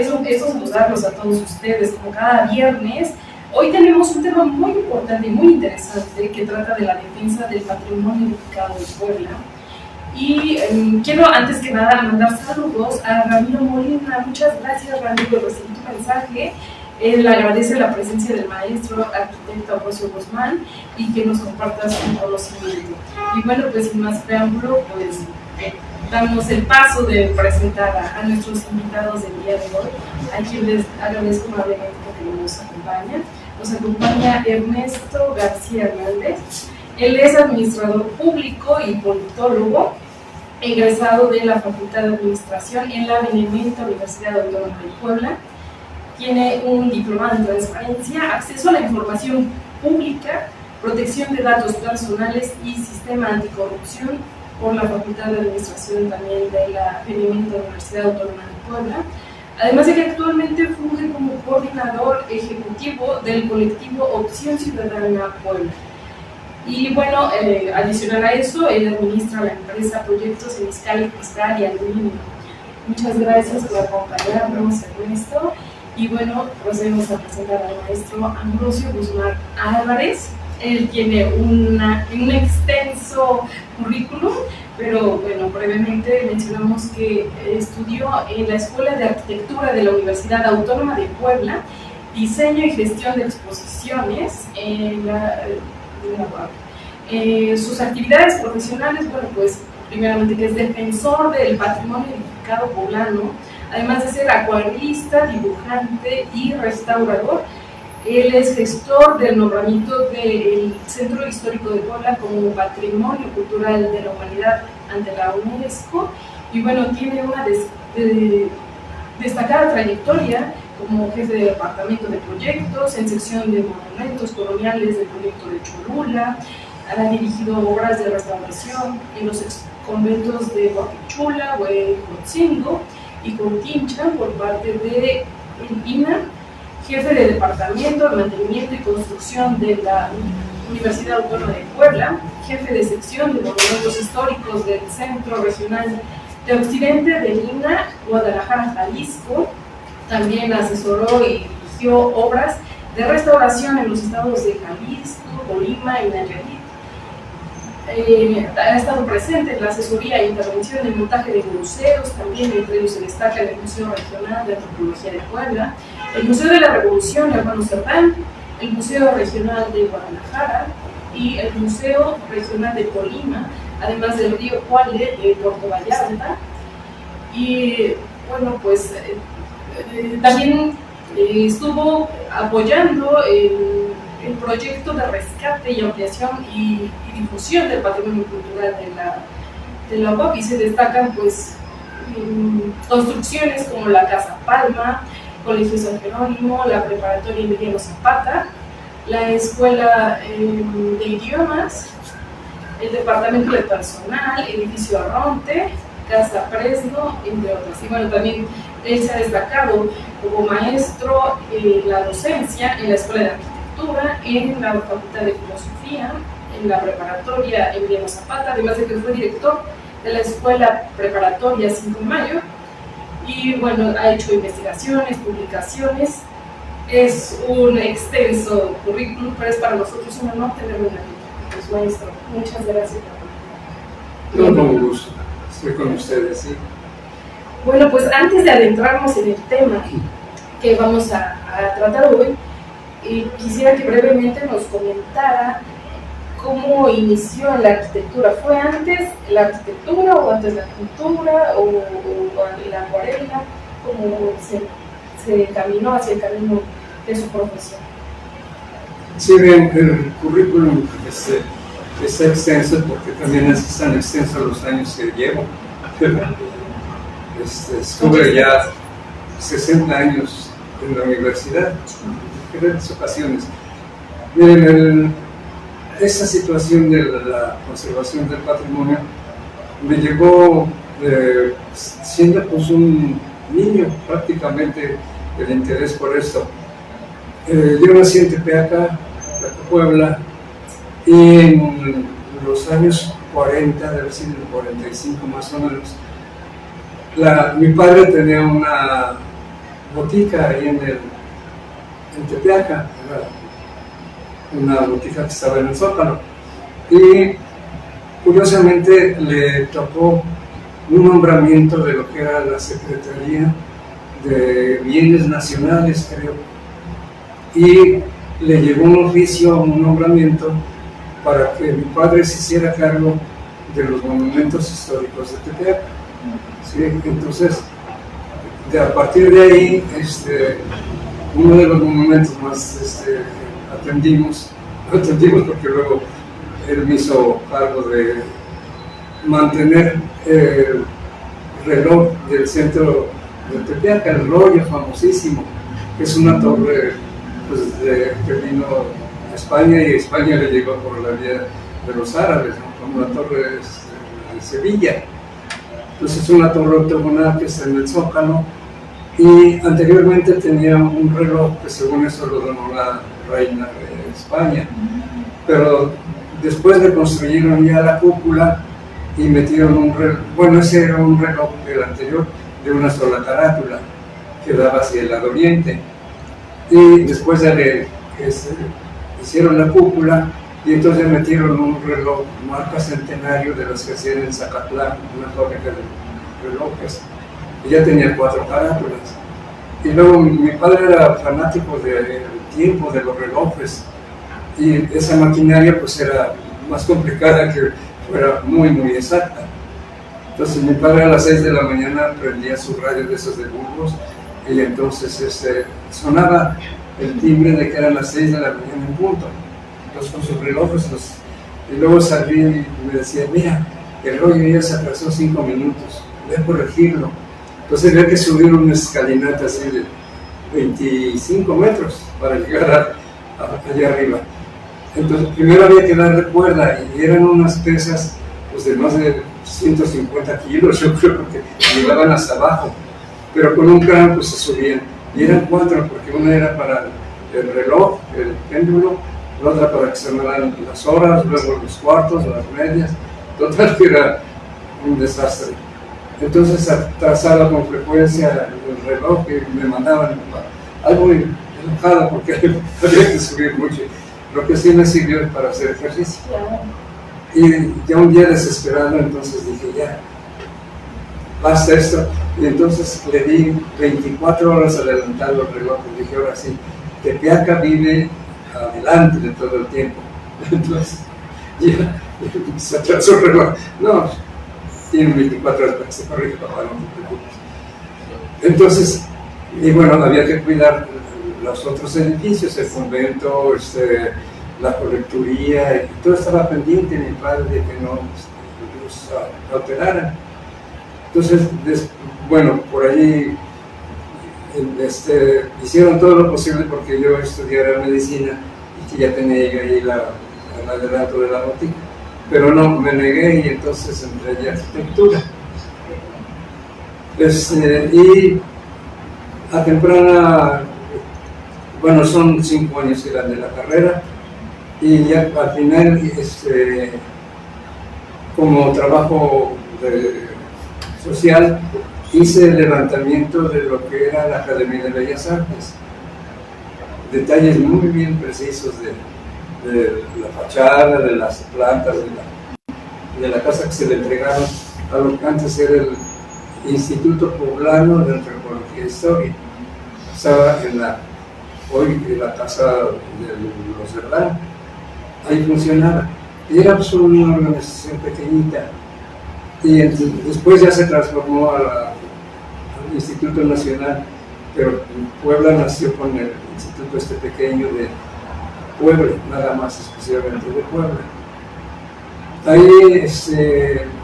Eso saludarlos a todos ustedes, como cada viernes. Hoy tenemos un tema muy importante y muy interesante que trata de la defensa del patrimonio edificado de Puebla. Y quiero antes que nada mandar saludos a Ramiro Molina. Muchas gracias, Ramiro, recibí tu mensaje. Él agradece la presencia del maestro arquitecto Ambrosio Guzmán y que nos comparta su conocimiento. Y bueno, pues sin más preámbulo, pues damos el paso de presentar a nuestros invitados del día de hoy, a quien les agradezco amablemente porque nos acompañan. Nos acompaña Ernesto García Hernández. Él es administrador público y politólogo, egresado de la Facultad de Administración en la Benemérita Universidad Autónoma de Puebla. Tiene un diplomado en transparencia, acceso a la información pública, protección de datos personales y sistema anticorrupción por la Facultad de Administración también de la Benemérita Universidad Autónoma de Puebla. Además de que actualmente funge como coordinador ejecutivo del colectivo Opción Ciudadana Puebla. Y bueno, adicional a eso, él administra la empresa Proyectos en Izcalli, Cristal y Aluminio. Muchas gracias por acompañarnos en esto. Y bueno, procedemos a presentar al maestro Ambrosio Guzmán Álvarez. Él tiene un extenso currículum, pero bueno, brevemente mencionamos que estudió en la Escuela de Arquitectura de la Universidad Autónoma de Puebla, diseño y gestión de exposiciones en la UAP. Sus actividades profesionales, bueno, pues primeramente que es defensor del patrimonio edificado poblano, además de ser acuarelista, dibujante y restaurador. Él es gestor del nombramiento del Centro Histórico de Puebla como Patrimonio Cultural de la Humanidad ante la UNESCO, y bueno, tiene una destacada trayectoria como jefe de departamento de proyectos en sección de monumentos coloniales del proyecto de Cholula. Ha dirigido obras de restauración en los conventos de Huapichula, Huejotzingo y Contincha por parte de INA, jefe de departamento de mantenimiento y construcción de la Universidad Autónoma de Puebla, jefe de sección de monumentos históricos del Centro Regional de Occidente de INA, Guadalajara, Jalisco. También asesoró y dirigió obras de restauración en los estados de Jalisco, Colima y Nayarit. Ha estado presente en la asesoría e intervención en el montaje de museos, también entre ellos se destaca el Museo Regional de Antropología de Puebla, el Museo de la Revolución Hermano Cerdán, el Museo Regional de Guadalajara y el Museo Regional de Colima, además del río Cuale de Puerto Vallarta. Y bueno, pues también estuvo apoyando el proyecto de rescate y ampliación y difusión del patrimonio cultural de la UAP, y se destacan pues construcciones como la Casa Palma, Colegio San Jerónimo, la Preparatoria Emiliano Zapata, la Escuela de Idiomas, el Departamento de Personal, el Edificio Arronte, Casa Fresno, entre otras. Y bueno, también él se ha destacado como maestro en la docencia en la Escuela de Arquitectura, en la Facultad de Filosofía, en la Preparatoria Emiliano Zapata, además de que fue director de la Escuela Preparatoria 5 de Mayo. Y bueno, ha hecho investigaciones, publicaciones. Es un extenso currículum, pero es para nosotros un honor tenerlo aquí. Pues maestro, muchas gracias. Con un gusto, estoy con ustedes, sí. Bueno, pues antes de adentrarnos en el tema que vamos a tratar hoy, quisiera que brevemente nos comentara cómo inició en la arquitectura. ¿Fue antes la arquitectura o antes la pintura o la acuarela? ¿Cómo se caminó hacia el camino de su profesión? Sí, bien, el currículum está extenso porque también están extensos los años que llevo. Estuve ya 60 años en la universidad, en diferentes ocasiones. Miren, esa situación de la conservación del patrimonio me llegó siendo pues un niño prácticamente el interés por esto. Yo nací en Tepeaca, Puebla, y en los años 40, debe ser el 45 más o menos, mi padre tenía una botica ahí en Tepeaca, una botica que estaba en el Zócalo. Y curiosamente le tocó un nombramiento de lo que era la Secretaría de Bienes Nacionales, creo. Y le llegó un oficio, un nombramiento, para que mi padre se hiciera cargo de los monumentos históricos de Tepeaca. ¿Sí? Entonces, a partir de ahí, uno de los monumentos más atendimos porque luego él me hizo cargo de mantener el reloj del centro de Tepeaca, el rollo famosísimo, que es una torre pues, que vino a España y España le llegó por la vía de los árabes, ¿no? Como la torre de Sevilla. Entonces es una torre octogonal que está en el Zócalo, y anteriormente tenía un reloj que según eso lo donó la reina de España, pero después le construyeron ya la cúpula y metieron un reloj, bueno, ese era un reloj del anterior de una sola carátula que daba hacia el lado oriente, y después ya hicieron la cúpula y entonces metieron un reloj marca Centenario de las que hacían en Zacatlán, una fábrica de relojes, y ya tenía 4 carátulas. Y luego mi padre era fanático del tiempo, de los relojes, y esa maquinaria pues era más complicada que fuera muy exacta. Entonces mi padre a las 6 de la mañana prendía su radio de esos de Burgos, y entonces sonaba el timbre de que eran las 6 de la mañana en punto. Entonces con sus relojes, y luego salí y me decía, mira, el rollo ya se atrasó 5 minutos, voy a corregirlo. Entonces había que subir una escalinata así de 25 metros para llegar allá arriba. Entonces primero había que darle cuerda, y eran unas pesas pues, de más de 150 kilos, yo creo, porque llegaban hasta abajo, pero con un cráneo pues se subían, y eran 4, porque una era para el reloj, el péndulo, la otra para que sonaran las horas, luego los cuartos, las medias. Total que era un desastre. Entonces atrasaba con frecuencia el reloj y me mandaban algo enojado porque había que subir mucho. Lo que sí me sirvió para hacer ejercicio. Y ya un día desesperado, entonces dije, ya, basta esto. Y entonces le di 24 horas adelantado el reloj y dije, ahora sí, Tepeaca vive adelante de todo el tiempo. Entonces, ya se atrasó el reloj. No, tiene 24 horas para que se corrija, papá, no te preocupes. Entonces, y bueno, había que cuidar los otros edificios, el convento, la colecturía, y todo estaba pendiente mi padre de que no los alteraran. Entonces, bueno, por ahí hicieron todo lo posible porque yo estudiara medicina y que ya tenía yo ahí el adelanto de la botica, pero no, me negué y entonces entré a arquitectura. Y a temprana, bueno, son 5 años que eran de la carrera, y ya al final, como trabajo social, hice el levantamiento de lo que era la Academia de Bellas Artes. Detalles muy bien precisos de la fachada, de las plantas, de la casa que se le entregaron a lo que antes era el Instituto Poblano de Antropología e Historia. Estaba hoy en la casa de los Verdán. Ahí funcionaba. Y era pues, una organización pequeñita. Y después ya se transformó al Instituto Nacional, pero Puebla nació con el instituto pequeño de Puebla, nada más exclusivamente de Puebla. Ahí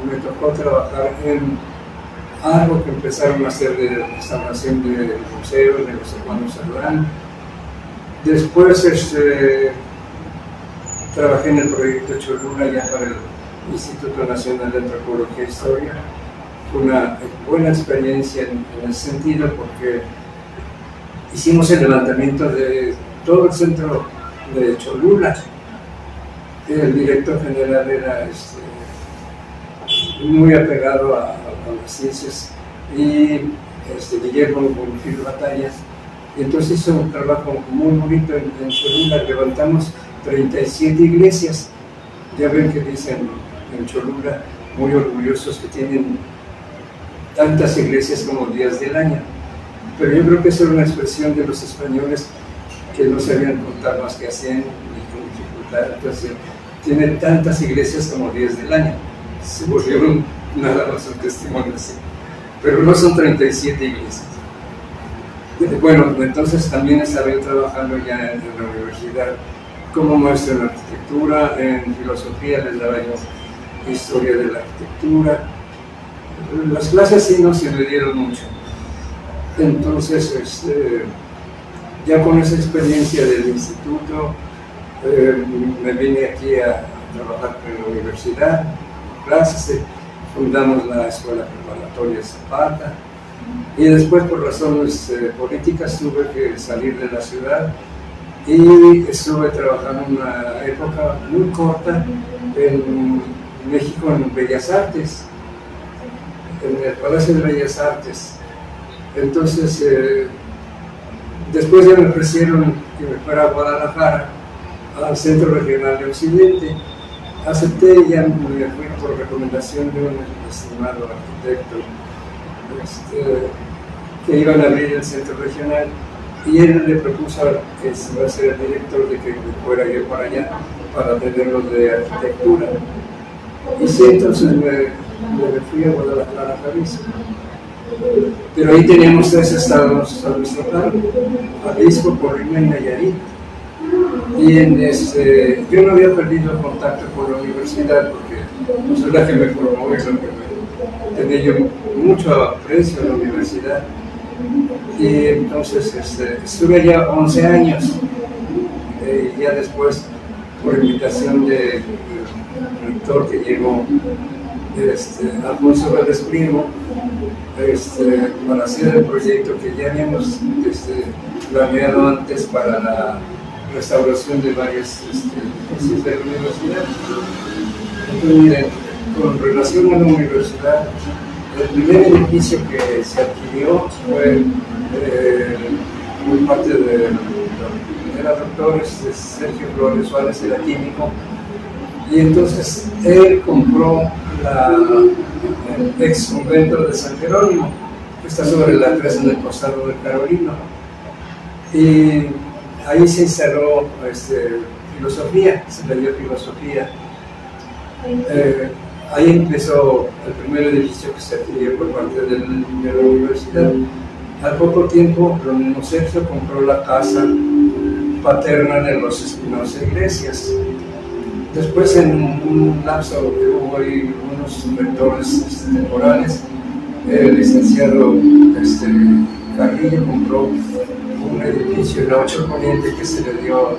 me tocó trabajar en algo que empezaron a hacer de restauración del museo de los hermanos Alvarán. Después trabajé en el proyecto Cholula ya para el Instituto Nacional de Antropología e Historia. Fue una buena experiencia en ese sentido porque hicimos el levantamiento de todo el centro de Cholula. El director general era muy apegado a las ciencias y Guillermo Bonfil Batalla, y entonces hizo un trabajo muy bonito en Cholula. Levantamos 37 iglesias. Ya ven que dicen en Cholula, muy orgullosos, que tienen tantas iglesias como días del año. Pero yo creo que eso era una expresión de los españoles que no sabían contar más que hacían y con dificultad. Entonces, tiene tantas iglesias como días del año. Se volvieron nada más un testimonio así. Pero no son 37 iglesias. Bueno, entonces también estaba yo trabajando ya en la universidad como maestro en arquitectura, en filosofía, les daba yo historia de la arquitectura. Las clases sí no se me dieron mucho. Entonces, ya con esa experiencia del instituto, me vine aquí a trabajar en la universidad, clases, fundamos la Escuela Preparatoria Zapata, y después por razones políticas tuve que salir de la ciudad y estuve trabajando una época muy corta en México en Bellas Artes, en el Palacio de Bellas Artes. Entonces, después ya me ofrecieron que me fuera a Guadalajara, al Centro Regional de Occidente. Acepté y ya me fui por recomendación de un estimado arquitecto que iban a abrir el Centro Regional, y él le propuso que se iba a ser el director de que fuera yo para allá para tenerlo de arquitectura. Y sí, entonces me fui a Guadalajara a Jalisco. Pero ahí teníamos 3 estados a nuestro cargo: Jalisco, Colima y Nayarit. Y yo no había perdido contacto con la universidad, porque pues, es la que me formó, es lo que tenía yo mucho aprecio a la universidad. Y entonces estuve allá 11 años. Y ya después, por invitación del rector que llegó, Alfonso Vélez Primo, para hacer el proyecto que ya habíamos planeado antes para la restauración de varias edificios de la universidad. Entonces, miren, con relación a la universidad, el primer edificio que se adquirió fue por parte de doctor Sergio Flores Suárez, era químico, y entonces él compró el ex convento de San Jerónimo, que está sobre la 3 en el costado del Carolino, y ahí se instaló filosofía, se le dio filosofía. Ahí empezó el primer edificio que se adquirió por parte de la universidad. Al poco tiempo, don mismo Sergio compró la casa paterna de los Espinosa Iglesias. Después, en un lapso que hubo ahí unos rectores temporales, el licenciado Carrillo compró un edificio en la 8 Poniente que se le dio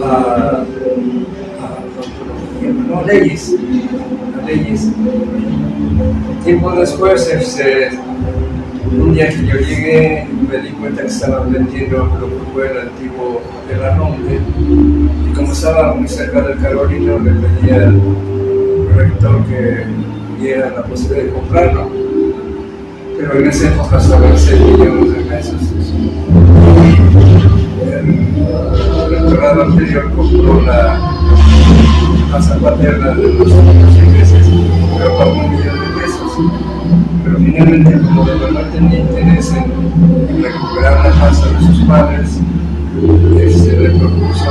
a Leyes. Tiempo después, un día que yo llegué, me di cuenta que estaban vendiendo lo que fue el antiguo de la Ronde, y como estaba muy cerca del Carolino, le pedí al rector que diera la posibilidad de comprarlo, pero en esa época sobre 6 millones de pesos. El rectorado anterior compró la casa paterna de los ingleses, pero pagó 1 millón de pesos. Pero finalmente, como de verdad tenía interés en recuperar la casa de sus padres, le propuso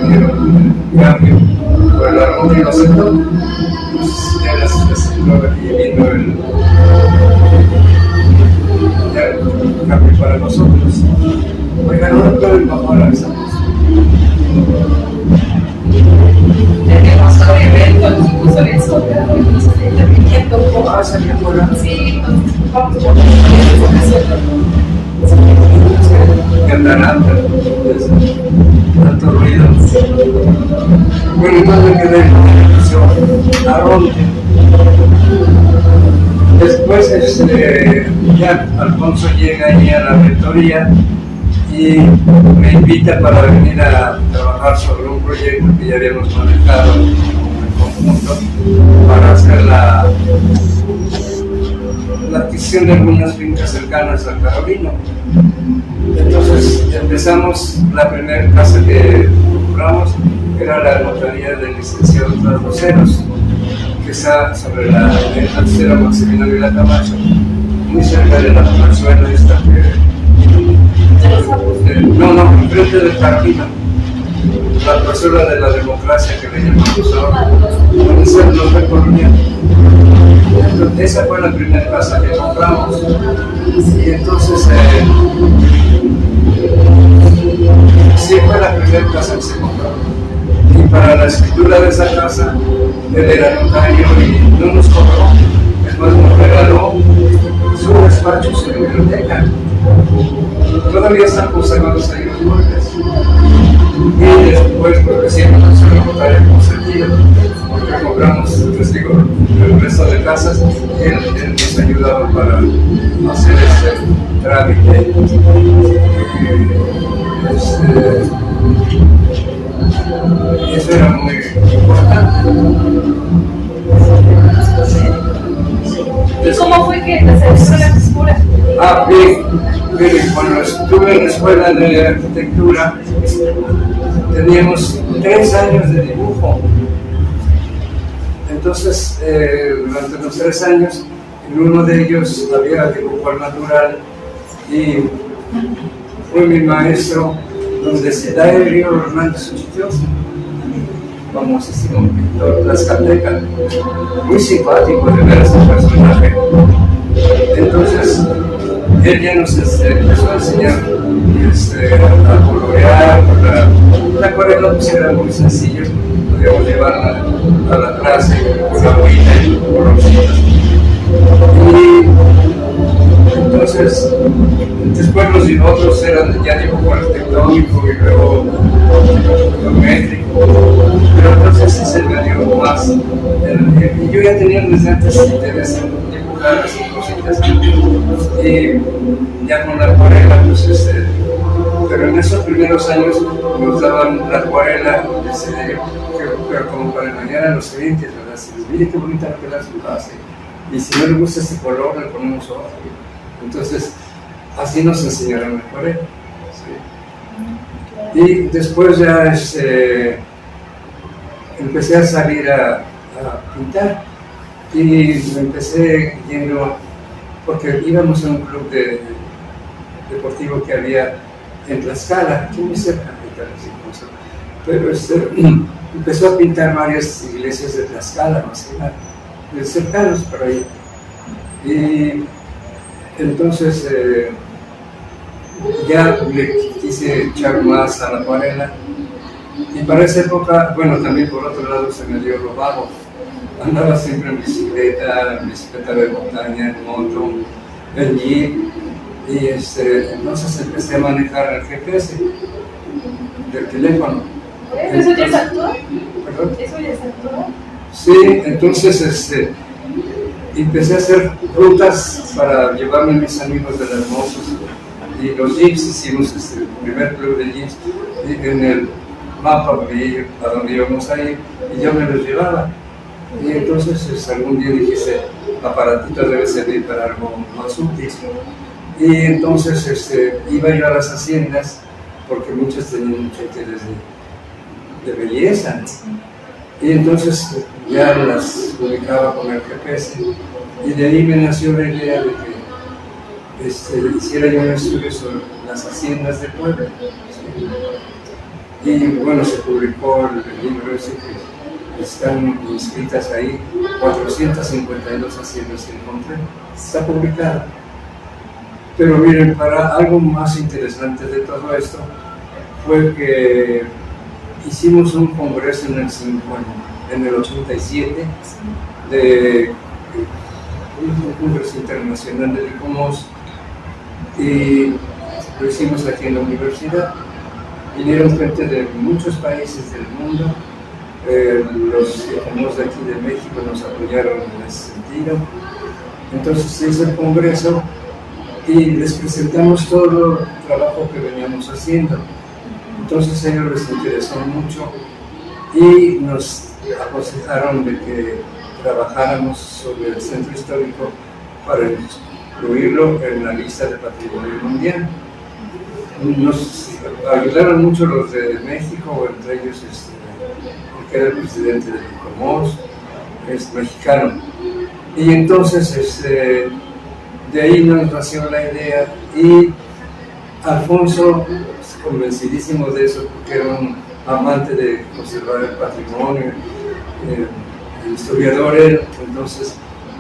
un cambio por el árbol y lo aceptó. Pues ya las aceptó aquí vino el cambio para nosotros. Oigan, no pueden bajar a esa cosa. Tenemos un evento, chicos, sobre eso, pero Ah, salió por ahí. sí, vamos por Que andan tanto ruido. Bueno, entonces me quedé en la televisión a Ronde. Después ya Alfonso llega ahí a la rectoría y me invita para venir a trabajar sobre un proyecto que ya habíamos manejado en conjunto para hacer la adquisición de algunas fincas cercanas al Carolino. Entonces empezamos, la primera casa que compramos era la notaría del licenciado Tras Roseros, que está sobre la tercera Maximiliano de la Camacho, muy cerca de la plazuela esta no, enfrente del Carolino, la plazuela de la democracia que le llamamos ahora, donde se nos recorría. Esa fue la primera casa que compramos, y entonces sí fue la primera casa que se compró. Y para la escritura de esa casa, él era notario y no nos cobró, después nos regaló su despacho, su biblioteca. Todavía están conservados ahí los muebles. Y después, porque siempre nos hizo notario consentido, porque compramos, les digo, el resto de casas, él nos ayudaba para hacer ese trámite. Eso era muy importante. ¿Y cómo fue que te salió la escuela? Bien, cuando estuve en la escuela de arquitectura, teníamos 3 años de dibujo. Entonces, durante los 3 años, en uno de ellos había dibujo al natural y fue mi maestro, don Desiderio Hernández Uchillos, famosísimo pintor tlaxcalteca, muy simpático de ver a ese personaje. Entonces, él ya nos empezó a enseñar a colorear, la acuarela pues era muy sencillo, podíamos llevarla a la clase con la agüita y colorcitos. Y entonces, después los otros eran ya dibujo arquitectónico y luego geométrico, pero entonces sí se me dio más. Y yo ya tenía desde antes interés en dibujar así cositas, y ya con la acuarela, pues pero en esos primeros años nos daban la acuarela, pero como para engañar a los clientes, ¿verdad? Si les mire qué bonita acuarela se hace, y si no le gusta este color, le ponemos otro. Entonces, así nos enseñaron la acuarela. ¿Sí? Y después ya empecé a salir a pintar, y me empecé yendo, porque íbamos a un club deportivo que había en Tlaxcala, aquí muy cerca, pero empezó a pintar varias iglesias de Tlaxcala, más que nada, cercanos por ahí. Y entonces ya le quise echar más a la acuarela, y para esa época, bueno, también por otro lado se me dio lo vago. Andaba siempre en bicicleta de montaña, en moto, en jeep, y entonces empecé a manejar el GPS del teléfono. ¿Eso ya es actual? ¿Perdón? ¿Eso ya es actual? Sí, entonces empecé a hacer rutas para llevarme a mis amigos de las mozos, y los jeeps, hicimos el primer club de jeeps en el mapa a donde íbamos a ir, y yo me los llevaba. Y entonces algún día dije, ese aparatito debe servir para algo más útil. Y entonces iba yo a las haciendas, porque muchas tenían mucho interés de belleza. Y entonces ya las ubicaba con el GPS, y de ahí me nació la idea de que hiciera yo un estudio sobre las haciendas de Puebla. ¿Sí? Y bueno, se publicó el libro ese que están inscritas ahí, 452 haciendas que encontré. Está publicado. Pero miren, para algo más interesante de todo esto fue que hicimos un congreso en el 87 de un congreso internacional de ICOMOS, y lo hicimos aquí en la universidad. Vinieron gente de muchos países del mundo. Los ICOMOS de aquí de México nos apoyaron en ese sentido. Entonces se hizo el congreso y les presentamos todo el trabajo que veníamos haciendo. Entonces a ellos les interesó mucho y nos aconsejaron de que trabajáramos sobre el centro histórico para el incluirlo en la lista de patrimonio mundial. Nos ayudaron mucho los de México, entre ellos el que era el presidente de Comos, es mexicano. Y entonces de ahí nos nació la idea, y Alfonso, convencidísimo de eso, porque era un amante de conservar el patrimonio, el historiador él, entonces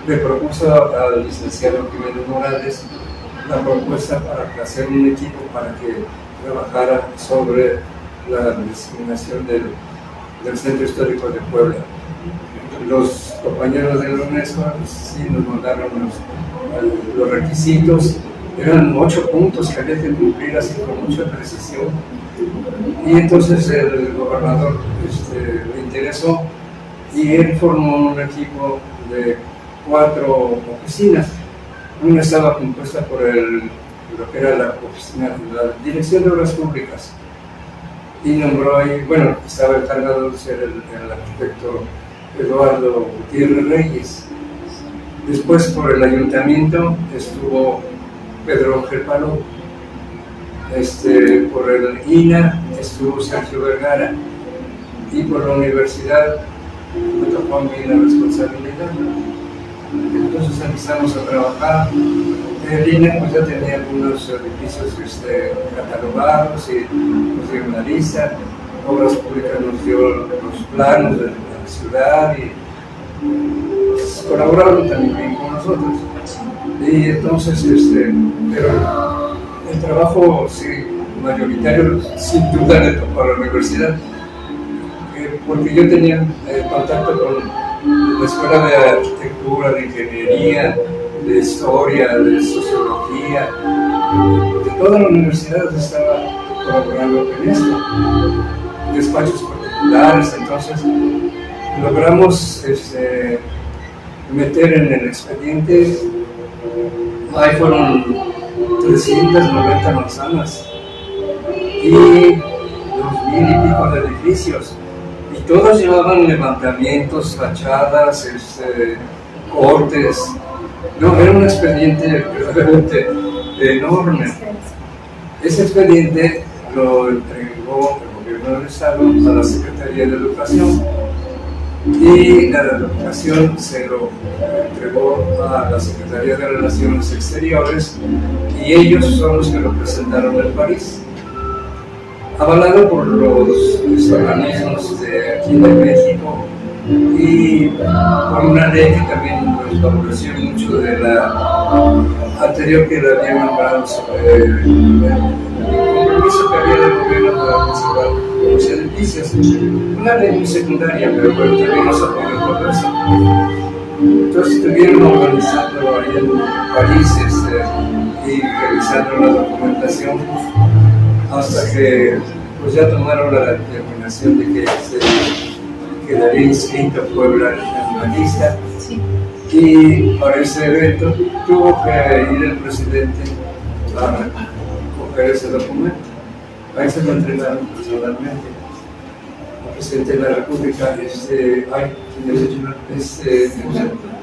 le propuso al licenciado Jiménez Morales la propuesta para hacer un equipo para que trabajara sobre la designación del Centro Histórico de Puebla. Los compañeros de la UNESCO sí nos mandaron los requisitos, eran 8 puntos que había que cumplir así con mucha precisión, y entonces el gobernador le interesó y él formó un equipo de 4 oficinas. Una estaba compuesta por lo que era la oficina, la Dirección de Obras Públicas, y nombró ahí, bueno, estaba encargado de ser el arquitecto Eduardo Gutiérrez Reyes. Después por el ayuntamiento estuvo Pedro Ángel Paló, por el INA estuvo Sergio Vergara, y por la universidad me tocó a mí la responsabilidad. Entonces empezamos a trabajar. El INA pues ya tenía algunos edificios catalogados y nos dio una lista. Obras Públicas nos dio los planos de la ciudad y pues, colaboraron también con nosotros. Y entonces, pero el trabajo sí, mayoritario sin duda le tocó a la universidad, porque yo tenía contacto con la Escuela de Arquitectura, de Ingeniería, de Historia, de Sociología, de toda la universidad estaba colaborando en esto, despachos particulares. Entonces logramos meter en el expediente, ahí fueron 390 manzanas y 2000 y pico de edificios, y todos llevaban levantamientos, fachadas, cortes. No, era un expediente realmente enorme. Ese expediente lo entregó el gobierno del Estado a la Secretaría de Educación, y la Educación se lo entregó a la Secretaría de Relaciones Exteriores, y ellos son los que lo presentaron en París, avalado por los organismos de aquí de México, y por una ley que también nos favoreció mucho de la anterior que le había nombrado sobre el compromiso que había del gobierno para conservar los edificios. Una ley muy secundaria, pero bueno, también nos apoyó todo eso. Entonces estuvieron organizando ahí en París y revisando la documentación hasta que pues ya tomaron la determinación de que se quedaría inscrito Puebla en la lista. Sí. Y para ese evento tuvo que ir el presidente a coger ese documento. Ahí se lo entregaron personalmente. El presidente de la República,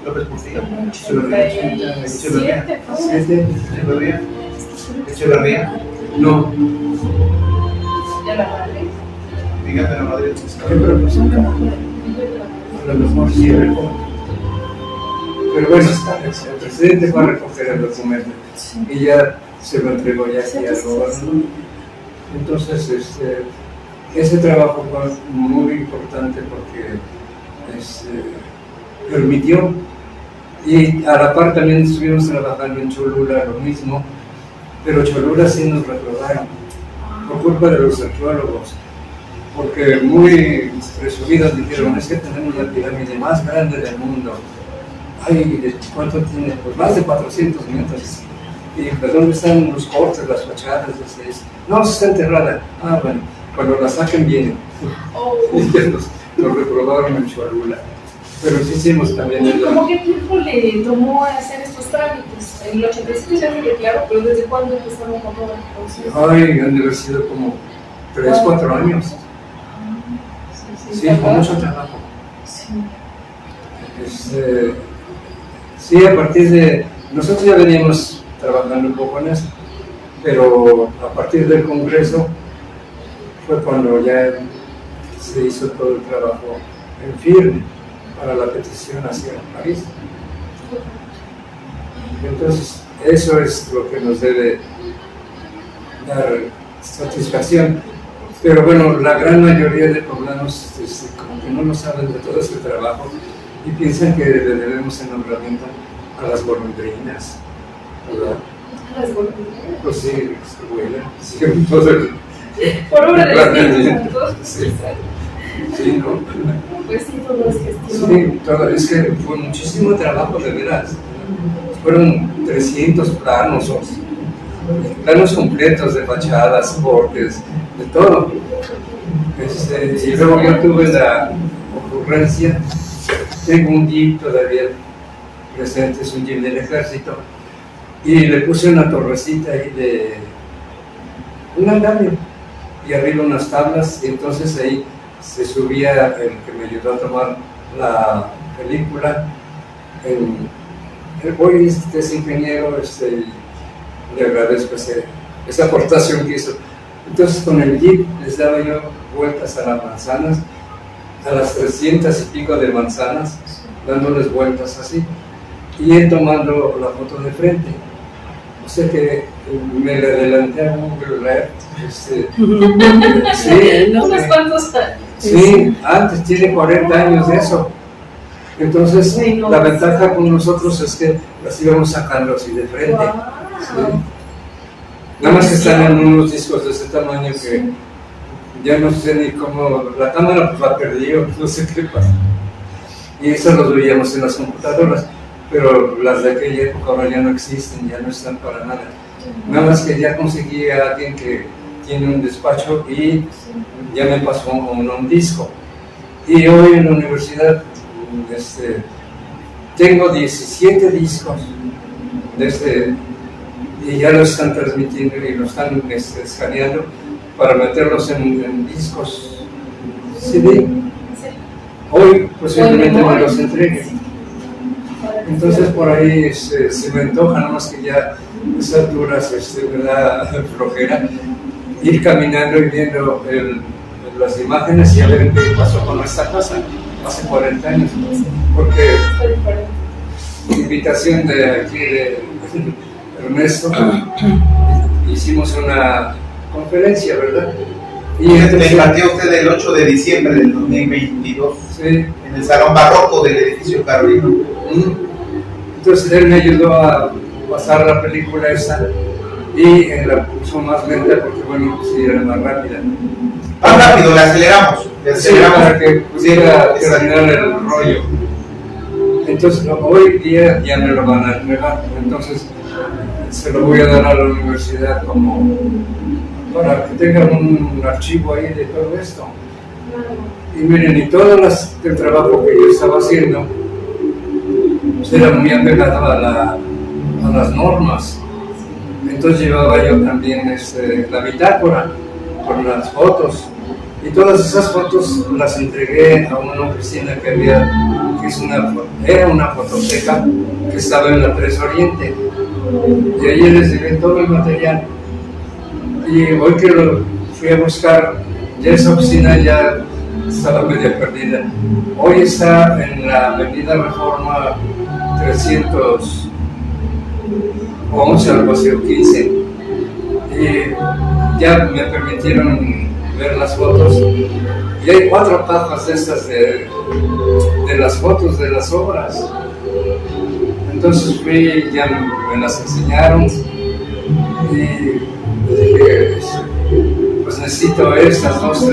López Portillo. Echeverría. No. ¿Ya la madre? Dígame la madre. A lo mejor sí recuerdo. Pero bueno, el presidente fue a recoger el documento y ya se lo entregó ya aquí al gobernador. Entonces, ese trabajo fue muy importante porque permitió, y a la par también estuvimos trabajando en Cholula lo mismo, pero Cholula sí nos reprobaron por culpa de los arqueólogos, porque muy presumidos dijeron: es que tenemos la pirámide más grande del mundo. Ay, ¿cuánto tiene? Pues más de 400 metros. Y pues, ¿dónde están los cortes, las fachadas? No, está enterrada. Ah, bueno, cuando la saquen vienen. Y ya nos reprobaron en Cholula. Pero sí hicimos también ¿Y cómo qué tiempo le tomó hacer estos trámites? En el 87 ya me claro, pero ¿desde cuándo empezaron con todo el proceso? Ay, han de haber sido como 3, 4 años. Sí, con mucho trabajo. Sí. Sí, a partir de Nosotros ya veníamos trabajando un poco en eso, pero a partir del Congreso fue cuando ya se hizo todo el trabajo en firme para la petición hacia el país. Entonces, eso es lo que nos debe dar satisfacción. Pero bueno, la gran mayoría de poblanos como que no lo saben de todo este trabajo y piensan que le debemos el nombramiento a las golondrinas, ¿verdad? ¿A las golondrinas? Pues sí, se vuelan, sí, todo el... Por obra de Realmente, sí. Sí, ¿no? Pues sí, todo es gestión. Sí, todo, es que fue muchísimo trabajo, de veras. Fueron 300 planos, planos completos de fachadas, bordes, de todo. Y luego yo tuve la ocurrencia, tengo un jeep todavía presente, es un jeep del ejército, y le puse una torrecita ahí de un andamio, y arriba unas tablas, y entonces ahí se subía el que me ayudó a tomar la película. Hoy es ingeniero, le agradezco esa aportación que hizo. Entonces con el jeep les daba yo vueltas a las manzanas, a las 300 y pico de manzanas, dándoles vueltas así, y él tomando la foto de frente. O sea que me le adelanté a Google Earth. Sí, ¿Unos cuantos años? Sí, antes, tiene 40 años de eso. Entonces, sí, no, la ventaja con nosotros es que las íbamos sacando así de frente. Wow. ¿Sí? Nada más que están en unos discos de ese tamaño que ya no sé ni cómo, la cámara pues la perdió, no sé qué pasa. Y eso los veíamos en las computadoras, pero las de aquella época ahora ya no existen, ya no están para nada. Nada más que ya conseguí a alguien que tiene un despacho y ya me pasó un disco. Y hoy en la universidad tengo 17 discos y ya lo están transmitiendo y lo están escaneando para meterlos en discos CD. Hoy posiblemente me los entreguen. Entonces por ahí se me antoja, nada más que ya a esas alturas me da flojera ir caminando y viendo las imágenes y a ver qué pasó con esta casa hace 40 años, porque invitación de aquí de Ernesto hicimos una conferencia, ¿verdad? Y me impartió usted el 8 de diciembre del 2022, sí, en el salón barroco del edificio Carolino. Entonces él me ayudó a pasar la película esa y la puso más lenta porque bueno, sí era más rápida. Más rápido, le aceleramos. Sí, para que pudiera terminar el rollo. Entonces hoy día ya me lo van a entregar, entonces se lo voy a dar a la universidad como para que tengan un archivo ahí de todo esto. Y miren, y todo el trabajo que yo estaba haciendo era muy apegado a las normas. Entonces llevaba yo también la bitácora con las fotos. Y todas esas fotos las entregué a una oficina que había, era una fototeca que estaba en la 3 Oriente. Y ahí les llevé todo el material. Y hoy que lo fui a buscar, ya esa oficina ya estaba medio perdida. Hoy está en la Avenida Reforma 311, algo así, o 15. Y ya me permitieron ver las fotos. Y hay 4 cajas de estas de las fotos de las obras. Entonces fui, ya me las enseñaron y dije, pues necesito estas 2,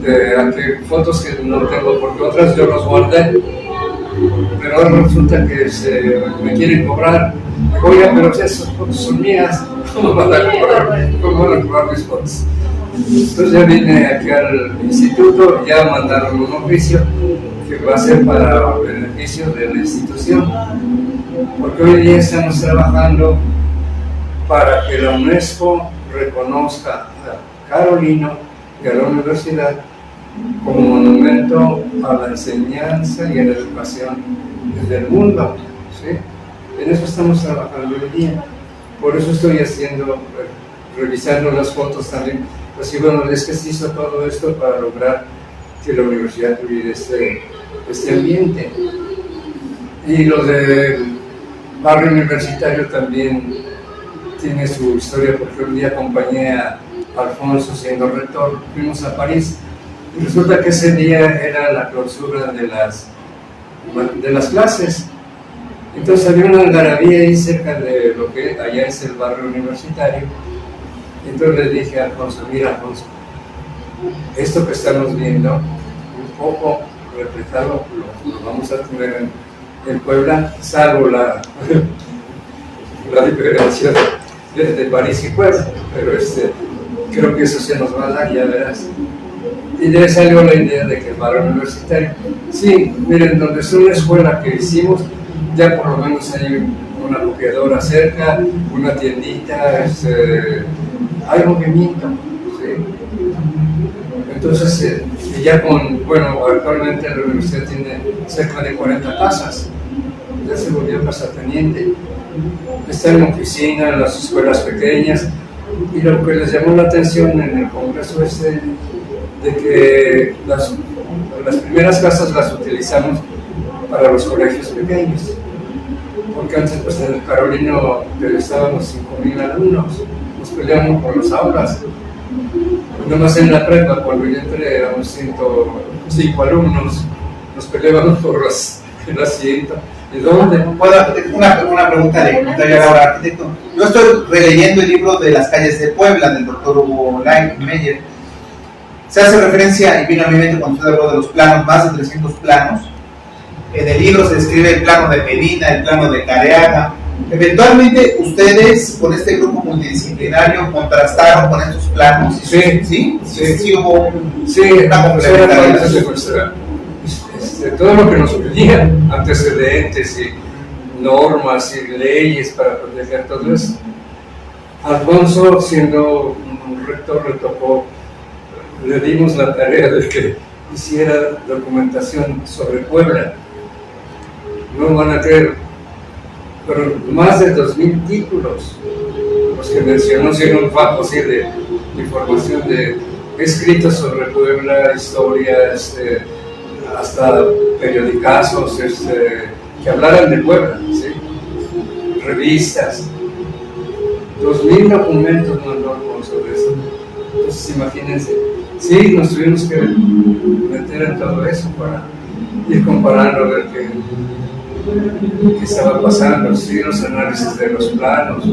3 fotos que no tengo, porque otras yo las guardé, pero ahora resulta que me quieren cobrar. Digo, oiga, pero esas fotos son mías, ¿cómo van a cobrar mis fotos? Entonces ya vine aquí al instituto, ya mandaron un oficio que va a ser para beneficio de la institución, porque hoy día estamos trabajando para que la UNESCO reconozca a Carolino y a la universidad como monumento a la enseñanza y a la educación del mundo, ¿sí? En eso estamos trabajando hoy día. Por eso estoy revisando las fotos también. Pues sí, bueno, es que se hizo todo esto para lograr que la universidad tuviera este ambiente. Y lo del barrio universitario también tiene su historia, porque un día acompañé a Alfonso siendo rector, fuimos a París, y resulta que ese día era la clausura de las clases. Entonces había una algarabía ahí cerca de lo que allá es el barrio universitario. Entonces le dije a Alfonso, mira Alfonso, esto que estamos viendo, un poco reflejado, lo vamos a tener en Puebla, salvo la diferencia de París y Puebla, pero creo que eso se nos va a dar, ya verás. Y de ahí salió la idea de que el barrio universitario, sí, miren, donde es una escuela que hicimos, ya por lo menos hay una copiadora cerca, una tiendita, hay movimiento, ¿sí? Entonces, ya actualmente la universidad tiene cerca de 40 casas, ya se volvió casateniente, está en oficina, en las escuelas pequeñas, y lo que les llamó la atención en el congreso es de que las primeras casas las utilizamos para los colegios pequeños, porque antes pues en el Carolino estábamos 5,000 alumnos, nos peleamos por las aulas. Nomás en la prepa, cuando yo entré, éramos 105 alumnos, nos peleábamos por el asiento. ¿De dónde? Una pregunta de comentario ahora, arquitecto. Yo estoy releyendo el libro de las calles de Puebla, del doctor Hugo Meyer. Se hace referencia, y vino a mi mente cuando usted habló de los planos, más de 300 planos. En el libro se describe el plano de Medina, el plano de Careaga. Eventualmente ustedes con este grupo multidisciplinario contrastaron con estos planos. Sí hubo una complementariedad. Todo lo que nos pedían, antecedentes y normas y leyes para proteger todo eso. Alfonso, siendo un rector, le dimos la tarea de que hiciera documentación sobre Puebla. No van a creer, pero más de 2,000 títulos, los que mencionó, sino un fajo así de información de escritos sobre Puebla, historias, hasta periodicazos que hablaran de Puebla, ¿sí? Revistas, 2,000 documentos mandó sobre eso. Entonces imagínense, sí, nos tuvimos que meter en todo eso para ir comparando, a ver qué estaba pasando, sí, los análisis de los planos.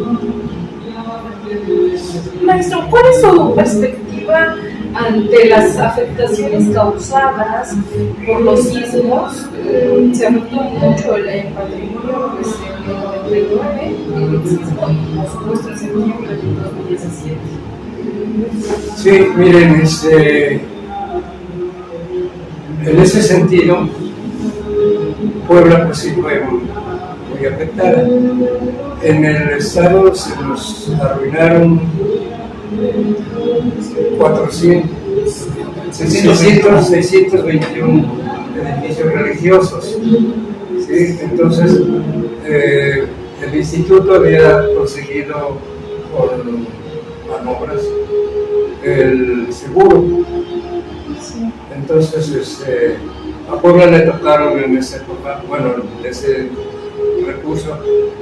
Maestro, ¿cuál es su perspectiva ante las afectaciones causadas por los sismos? Se afectó mucho el patrimonio desde el 99, el sismo, y por supuesto el septiembre del 2017. Sí, miren, en ese sentido, Puebla pues sí fue muy afectada. En el estado se nos arruinaron 621 edificios religiosos, ¿sí? Entonces el instituto había conseguido con manobras el seguro. Entonces a Puebla le tocaron en esa época, ese recurso,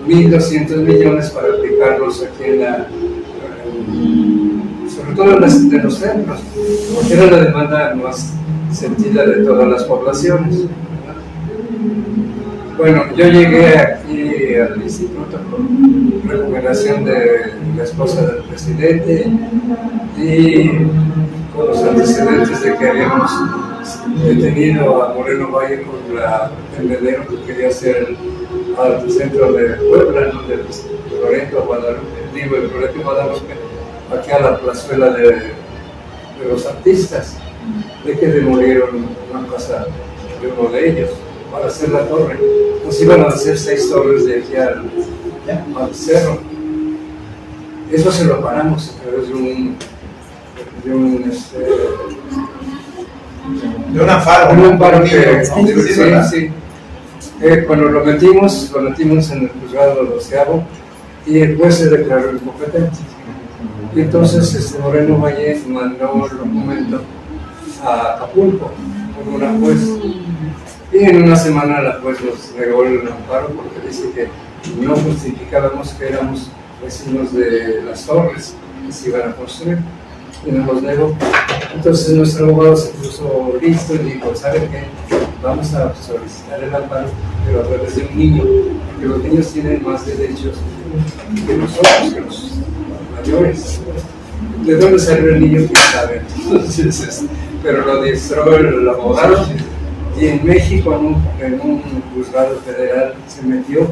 1,200 millones para aplicarlos aquí sobre todo de los centros, porque era la demanda más sentida de todas las poblaciones, ¿verdad? Bueno, yo llegué aquí al instituto por recomendación de la esposa del presidente y con los antecedentes de que habíamos detenido a Moreno Valle con el tendedero que quería hacer al centro de Puebla, ¿no? De Loreto, Guadalupe, aquí a la plazuela de los artistas, de que demolieron una casa de uno de ellos para hacer la torre. Nos iban a hacer 6 torres de aquí al cerro. Eso se lo paramos a través de un amparo que sí. Cuando lo metimos en el juzgado 12º y el juez se declaró incompetente. Y entonces Moreno Valle mandó el documento a Acapulco por una juez. Y en una semana la juez nos negó el amparo porque dice que no justificábamos que éramos vecinos de las torres que se iban a construir. Y nos los negó. Entonces nuestro abogado se puso listo y dijo, ¿sabe qué? Vamos a solicitar el amparo, pero a través de un niño, porque los niños tienen más derechos que nosotros, que los mayores. ¿De dónde salió el niño? ¿Quién sabe? Entonces, pero lo adiestró el abogado y en México, en un juzgado federal, se metió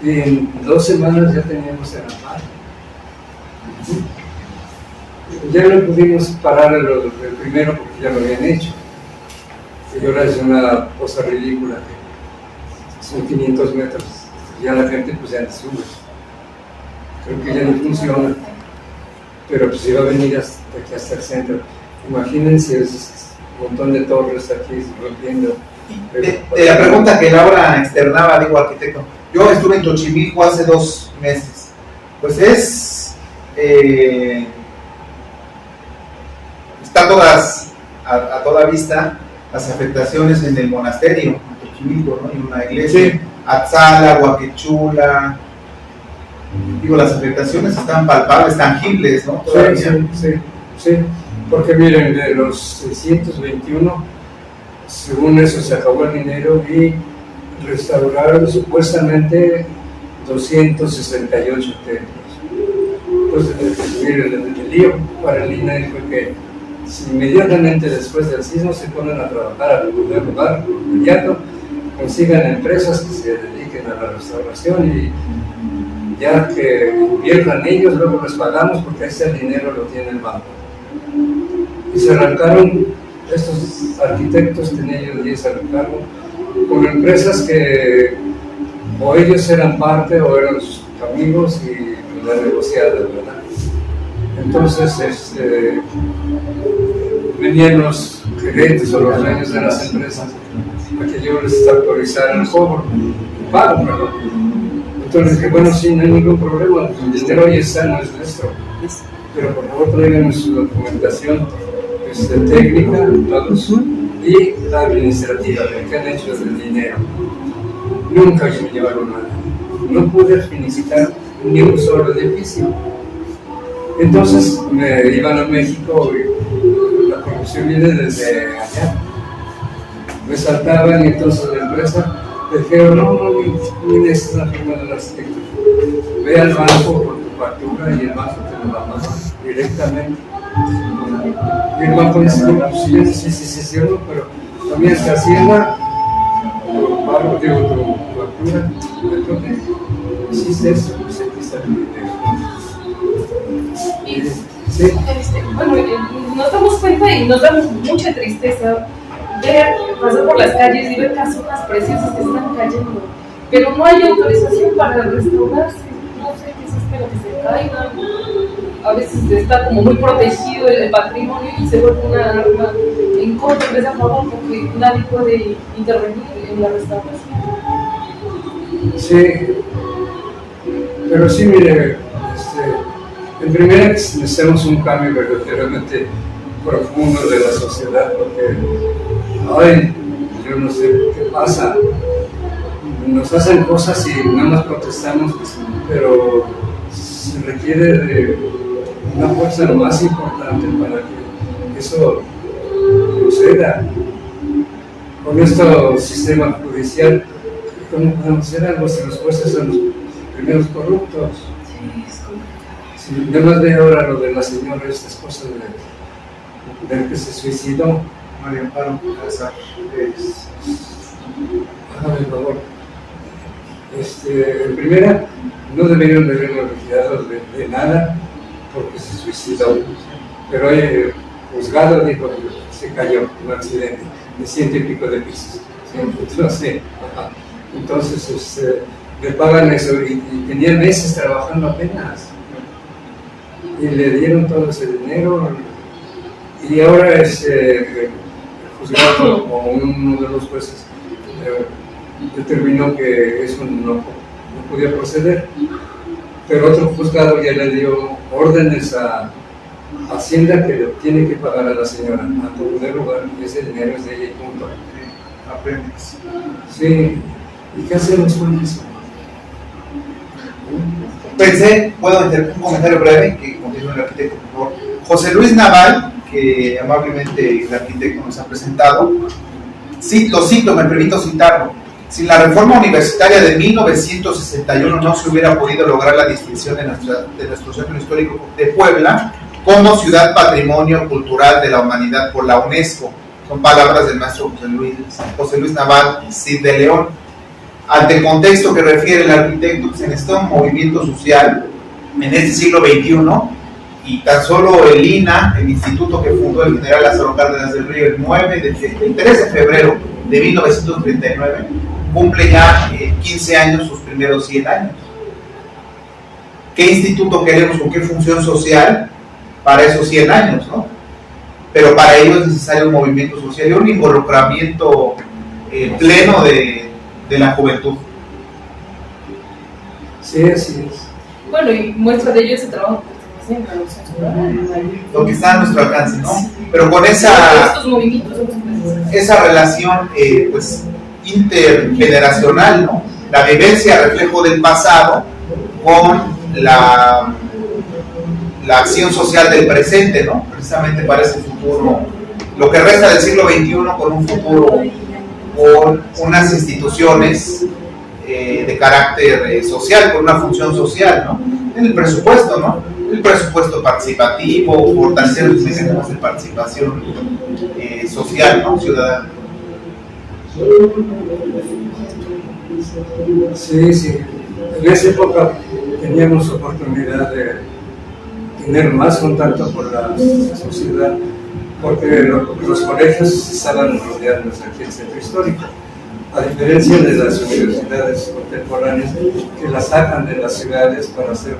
y en 2 semanas ya teníamos el amparo. Ya no pudimos parar el primero porque ya lo habían hecho. Y ahora es una cosa ridícula que son 500 metros. Ya la gente pues ya no sube. Creo que ya no funciona. Pero pues iba a venir hasta aquí, hasta el centro. Imagínense un montón de torres aquí rompiendo. La pregunta que Laura externaba, digo, arquitecto. Yo estuve en Xochimilco hace 2 meses. Pues están todas a toda vista las afectaciones en el monasterio, en Xochimilco, ¿no? En una iglesia, sí. Atzala, Huaquechula. Digo, las afectaciones están palpables, tangibles, ¿no? Sí, porque miren, de los 621, según eso se acabó el dinero y restauraron supuestamente 268 templos. Entonces, miren, el lío para el INAH fue que si inmediatamente después del sismo se ponen a trabajar al primer lugar, inmediato, consigan empresas que se dediquen a la restauración y ya que inviertan ellos, luego les pagamos porque ese dinero lo tiene el banco. Y se arrancaron, estos arquitectos tenían ellos 10 a cargo, con empresas que o ellos eran parte o eran sus amigos y la negociada, ¿verdad? Entonces, venían los gerentes o los dueños de las empresas para que yo les autorizara el cobro, el pago, perdón. Entonces dije, bueno, sí, no hay ningún problema, el dinero hoy está, no es nuestro, pero por favor tráiganos su documentación técnica, todos, y la administrativa, de qué han hecho del dinero. Nunca me llevaron nada, no pude felicitar ni un solo edificio. Entonces me iban a México y la corrupción viene desde allá. Me saltaban y entonces la empresa dijeron, no, mira, esta es la firma del arquitecto. Ve al banco por tu factura y el banco te lo va a pagar directamente. Y el banco dice, no, pues yo no sé si es cierto, pero también se Hacienda, tu pago, digo, tu factura, entonces, hiciste eso, pues aquí está el dinero. Sí. Bueno, nos damos cuenta y nos da mucha tristeza ver, pasar por las calles y ver casonas preciosas que están cayendo, pero no hay autorización para restaurarse. No sé qué se espera que se caigan. A veces está como muy protegido el patrimonio y se vuelve una arma en contra, en vez de a favor, porque nadie puede intervenir en la restauración. Sí, pero sí, mire, en primera necesitamos un cambio verdaderamente profundo de la sociedad, porque yo no sé qué pasa, nos hacen cosas y nada más protestamos, pero se requiere de una fuerza lo más importante para que eso suceda. Con este sistema judicial, ¿cómo podemos hacer algo si los jueces son los primeros corruptos? Sí, es complicado. Sí, yo más veo ahora lo de la señora, esta esposa del que se suicidó. María Amparo Salazar. Hágame el favor. En primera, no deberían de haberlo retirado de nada porque se suicidó. Pero el juzgado dijo que se cayó en un accidente de 100 y pico de pisos. Entonces le pagan eso y tenía meses trabajando apenas. Y le dieron todo ese dinero. Y ahora el juzgado o uno de los jueces determinó que eso no podía proceder, pero otro juzgado ya le dio órdenes a Hacienda que le tiene que pagar a la señora a todo lugar, y ese dinero es de ella y punto. Aprendes. Sí, ¿y qué hacemos con eso? Pensé, puedo meter un comentario breve que continúe el arquitecto, por favor. José Luis Naval, que amablemente el arquitecto nos ha presentado, sí, lo cito, me permito citarlo. Si la reforma universitaria de 1961 no se hubiera podido lograr la distinción de nuestro centro histórico de Puebla como ciudad patrimonio cultural de la humanidad por la UNESCO. Son palabras del maestro José Luis Naval Cid de León. Ante el contexto que refiere el arquitecto, se necesita un movimiento social en este siglo XXI, y tan solo el INA, el instituto que fundó el general Lázaro Cárdenas del Río el 3 de febrero de 1939, cumple ya 15 años, sus primeros 100 años. ¿Qué instituto queremos con qué función social para esos 100 años, no? Pero para ello es necesario un movimiento social y un involucramiento pleno de la juventud. Sí, así es. Bueno, y muestra de ello ese trabajo que estamos haciendo, Lo que está a nuestro alcance, ¿no? Pero con estos movimientos esa relación pues intergeneracional, ¿no? La vivencia, reflejo del pasado, con la acción social del presente, ¿no? Precisamente para ese futuro, lo que resta del siglo XXI, con un futuro, con unas instituciones de carácter social, con una función social, ¿no? En el presupuesto, ¿no? El presupuesto participativo, fortalecer los mecanismos de participación social, ¿no? Ciudadana. Sí, sí. En esa época teníamos oportunidad de tener más contacto con la sociedad, porque los colegios estaban rodeados aquí en el centro histórico, a diferencia de las universidades contemporáneas que las sacan de las ciudades para hacer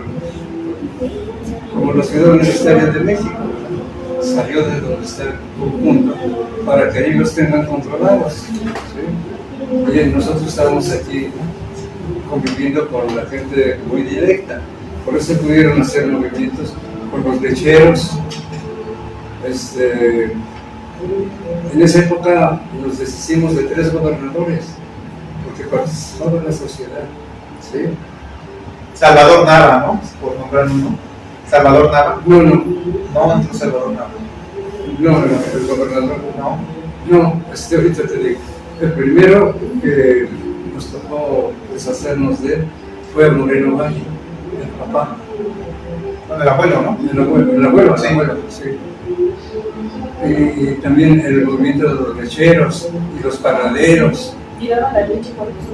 como la Ciudad Universitaria de México. Salió de donde está el conjunto para que ellos tengan controlados. ¿Sí? Oye, nosotros estábamos aquí conviviendo con la gente muy directa, por eso pudieron hacer movimientos con los lecheros. En esa época nos deshicimos de 3 gobernadores porque participaba la sociedad. ¿Sí? Salvador Nava, ¿no? Por nombrar uno. Salvador Nava. No entró Salvador Nava. No, el gobernador. No, ahorita te digo. El primero que nos tocó deshacernos de él fue Moreno Valle, el papá. El abuelo, ¿no? El abuelo, sí. Sí. Y también el movimiento de los lecheros y los panaderos. Y daban la leche por eso.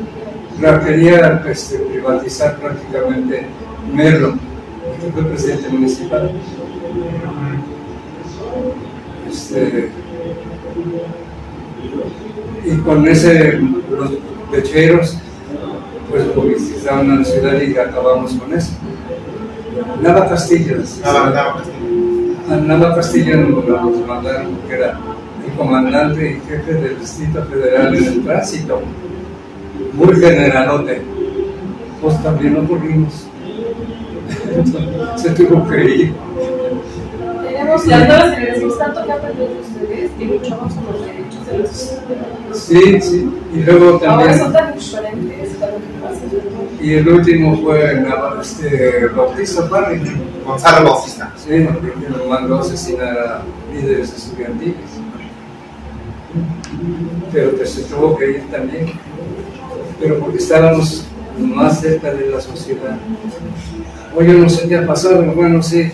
La quería privatizar prácticamente Merlo, que fue presidente municipal. Y con los lecheros, pues movilizaron a la ciudad y acabamos con eso. Nava Castillo. Nava Castillo nos mandaron, que era el comandante y jefe del Distrito Federal en el tránsito, muy generalote. Pues también no corrimos. Se tuvo que ir. Tenemos las nuevas generaciones tanto que aprender de ustedes que luchamos por los derechos de los ciudadanos. Sí, y luego también. Ahora son tan diferentes a lo que pasa. Y el último fue Bautista Parry. Gonzalo Bautista. Sí, que nos mandó a asesinar a líderes estudiantiles. Pero que se tuvo que ir también. Pero porque estábamos más cerca de la sociedad. Hoy yo no sé qué ha pasado, bueno, sí.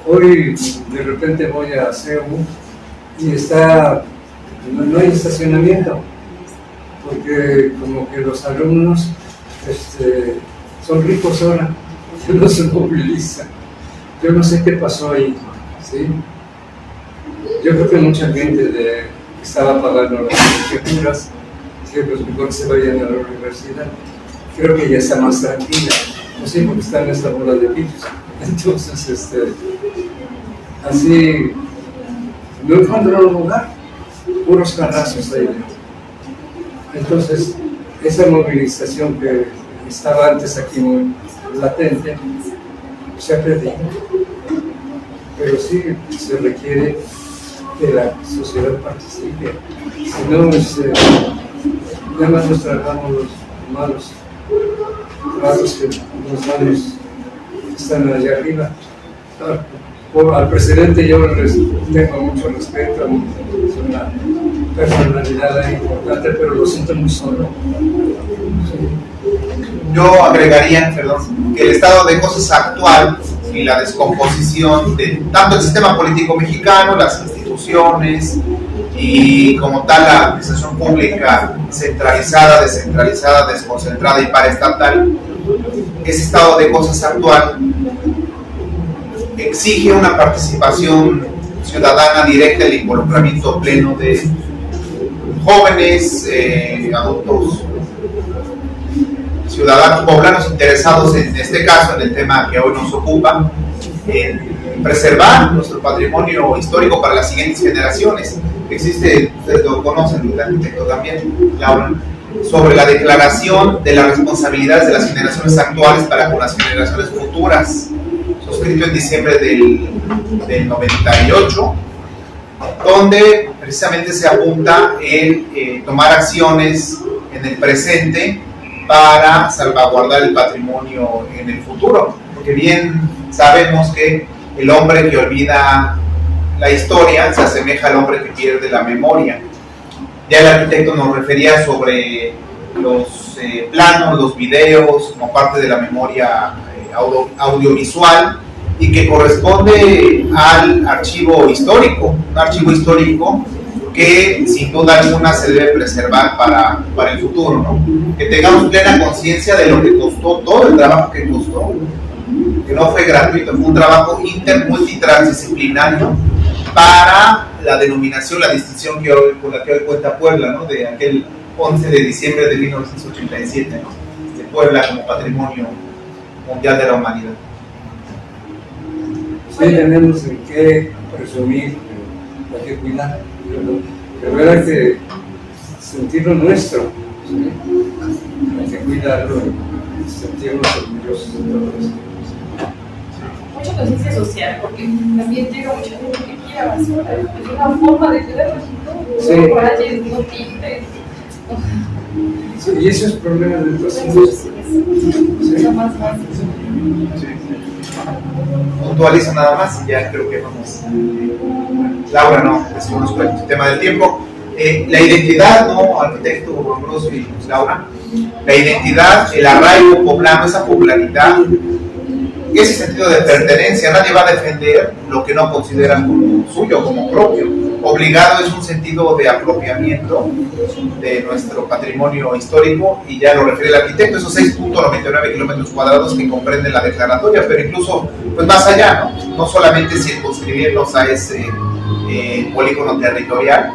Hoy de repente voy a CEU y no hay estacionamiento, porque como que los alumnos son ricos ahora, no se movilizan. Yo no sé qué pasó ahí, ¿sí? Yo creo que mucha gente estaba pagando las colegiaturas, que pues mejor se vayan a la universidad. Creo que ya está más tranquila, no sé, porque está en esta bola de pillos. Entonces, así, no encontraron lugar, puros carrazos ahí dentro. Entonces, esa movilización que estaba antes aquí muy latente se ha perdido. Pero sí se requiere que la sociedad participe. Si no, nada más nos tratamos los malos tratos que los malos están allá arriba. Al presidente yo tengo mucho respeto, es una personalidad importante, pero lo siento muy solo. Yo agregaría, perdón, que el estado de cosas actual y la descomposición de tanto el sistema político mexicano, las instituciones y como tal la administración pública centralizada, descentralizada, desconcentrada y paraestatal, ese estado de cosas actual exige una participación ciudadana directa, el involucramiento pleno de jóvenes, adultos, ciudadanos, poblanos interesados en este caso, en el tema que hoy nos ocupa, en preservar nuestro patrimonio histórico para las siguientes generaciones. Existe, ustedes lo conocen, el arquitecto también, Laura, sobre la declaración de las responsabilidades de las generaciones actuales para con las generaciones futuras, suscrito en diciembre del 98, donde precisamente se apunta en tomar acciones en el presente para salvaguardar el patrimonio en el futuro, porque bien sabemos que el hombre que olvida la historia se asemeja al hombre que pierde la memoria. Ya el arquitecto nos refería sobre los planos, los videos como parte de la memoria audiovisual y que corresponde al archivo histórico, un archivo histórico que sin duda alguna se debe preservar para el futuro, ¿no? Que tengamos plena conciencia de lo que costó, todo el trabajo que costó, que no fue gratuito, fue un trabajo multitransdisciplinario para la denominación, la distinción con la que hoy cuenta Puebla, ¿no? De aquel 11 de diciembre de 1987, ¿no? De Puebla como patrimonio mundial de la humanidad. Sí, tenemos en qué presumir, hay que cuidar, pero era que sentirlo nuestro, ¿sí? Hay que cuidarlo, sentirnos orgullosos de todo eso. Mucha conciencia social, porque también llega mucha gente que quiere basura, es una forma de cuidar sí. rayes, no tintes. Sí, y esos problemas de todos es más fácil. Sí. Puntualizo nada más y ya creo que vamos. Laura, no, desconozco el tema del tiempo. La identidad, ¿no, arquitecto Ambrosio y Laura? La identidad, el arraigo poblano, esa popularidad, ese sentido de pertenencia. Nadie va a defender lo que no considera como suyo, como propio. Obligado es un sentido de apropiamiento de nuestro patrimonio histórico, y ya lo refiere el arquitecto, esos 6.99 kilómetros cuadrados que comprenden la declaratoria, pero incluso pues más allá, no solamente circunscribirnos a ese polígono territorial,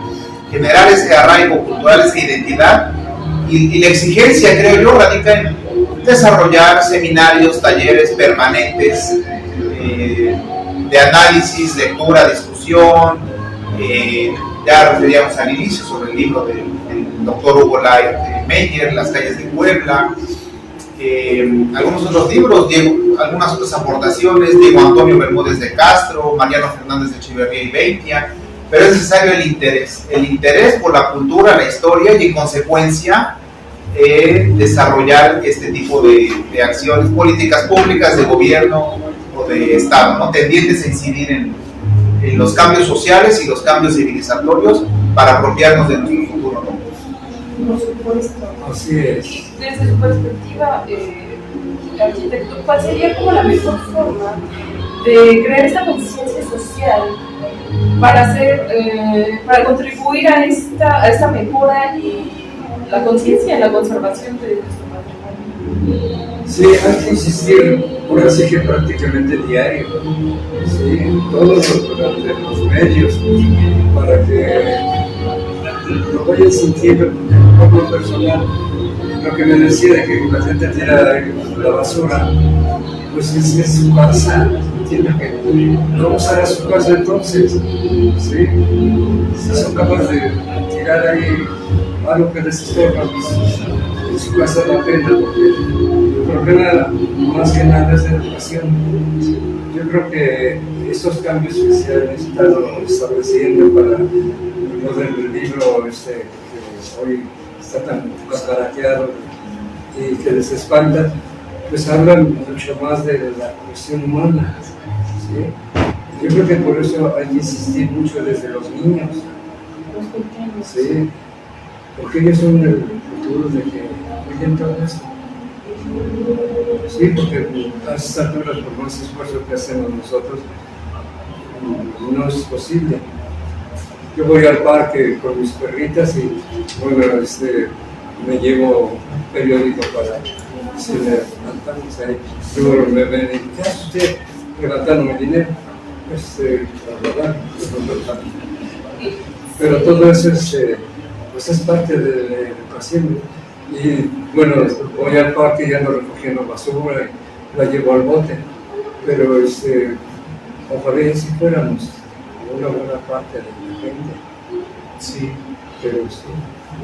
generar ese arraigo cultural, esa identidad, y la exigencia, creo yo, radica en desarrollar seminarios, talleres permanentes de análisis, lectura, discusión. Ya referíamos al inicio sobre el libro del doctor Hugo Light Meyer, Las calles de Puebla, algunos otros libros, algunas otras aportaciones, Diego Antonio Bermúdez de Castro, Mariano Fernández de Echeverría y Beitia, pero es necesario el interés por la cultura, la historia, y en consecuencia desarrollar este tipo de acciones, políticas públicas de gobierno o de Estado, ¿no? Tendientes a incidir en los cambios sociales y los cambios civilizatorios para apropiarnos de nuestro futuro, ¿no? Por supuesto. Así es. Y desde su perspectiva, arquitecto, ¿cuál sería como la mejor forma de crear esta conciencia social para contribuir a esta mejora y la conciencia en la conservación de nuestro patrimonio? Sí, hay que insistir, ahora sí que prácticamente diario, ¿sí? Todos los medios, para que lo vayan sintiendo como personal. Lo que me decía de que la gente tira la basura, pues es su casa, entiendo que vamos a su casa entonces, ¿sí? Si son capaces de tirar ahí algo que les estorba, pues pues pasa la pena, porque el problema más que nada es de educación. Yo creo que esos cambios que se han estado estableciendo para lo del libro que hoy está tan caraqueado y que les espanta, pues hablan mucho más de la cuestión humana, ¿sí? Yo creo que por eso hay que insistir mucho desde los niños, ¿sí? Porque ellos son el futuro de que oyen todo esto. Sí, porque a estas alturas, por más esfuerzo que hacemos nosotros, no es posible. Yo voy al parque con mis perritas y, bueno, me llevo un periódico para si levantamos ahí. Luego me ven y ¿qué hace usted levantándome dinero? Pero todo eso pues es parte de la educación. Y bueno, voy al parque y ando recogiendo basura y la llevo al bote. Pero ojalá si fuéramos una buena parte de la gente. Sí, pero sí.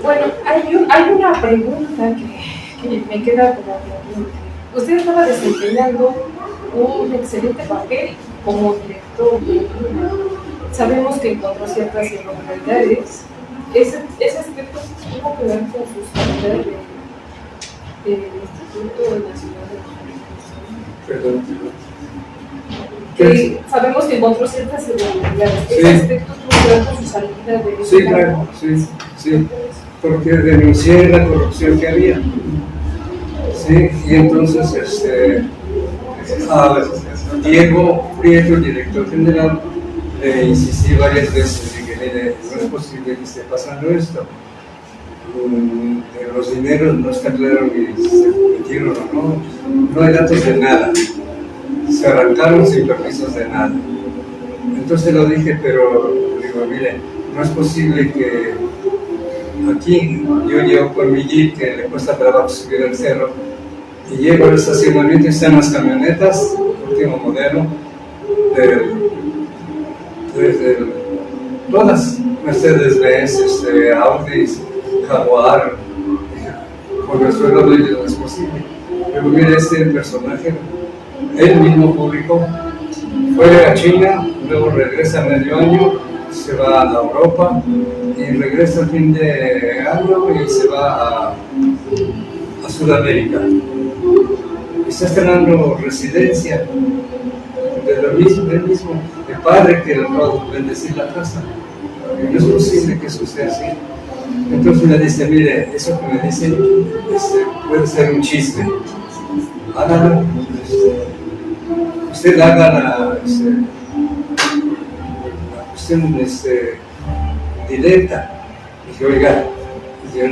Bueno, hay una pregunta que me queda como pendiente. Usted estaba desempeñando un excelente papel como director de Lima. Sabemos que encontró ciertas irregularidades. Ese aspecto tuvo que ver con sus actividades del Instituto Nacional de Perdón. Sabemos que encontró ciertas irregularidades. Sí. Ese aspecto tuvo que ver con su salida de Sí, claro, sí, porque denuncié la corrupción que había. Sí, y entonces Diego Prieto, el director general, le insistí varias veces y que mire, no es posible que esté pasando esto. Los dineros no está claro que se metieron o no hay datos de nada, se arrancaron sin permisos de nada. Entonces lo dije, pero digo, mire, no es posible que aquí yo llevo con mi jeep que le cuesta trabajo subir el cerro y llego al estacionamiento y están las camionetas, último modelo, todas, Mercedes-Benz, Audi, Jaguar, con el suelo de ellos no es posible. Pero mire, este personaje, él mismo publicó, fue a China, luego regresa medio año, se va a Europa y regresa al fin de año y se va a Sudamérica. Está estrenando residencia de lo mismo, el padre que le va a bendecir la casa. No es posible que eso sea así. Entonces me dice, mire, eso que me dicen puede ser un chisme. Hágalo. Usted haga la cuestión directa. Dije, oiga, yo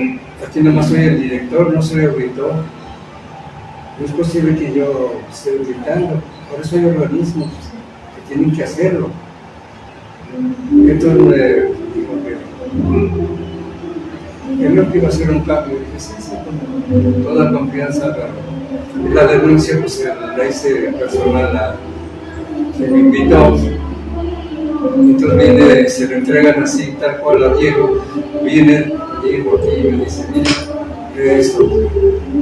aquí nomás soy el director, no soy auditor. No es posible que yo esté auditando. Por eso hay organismos que tienen que hacerlo. Entonces me dijo que no iba a hacer un cambio. Dije, sí, con toda confianza. Y la denuncia pues la hice personal que me invitó. Entonces viene, se lo entregan así, tal cual a Diego. Diego aquí y me dice, mire, esto.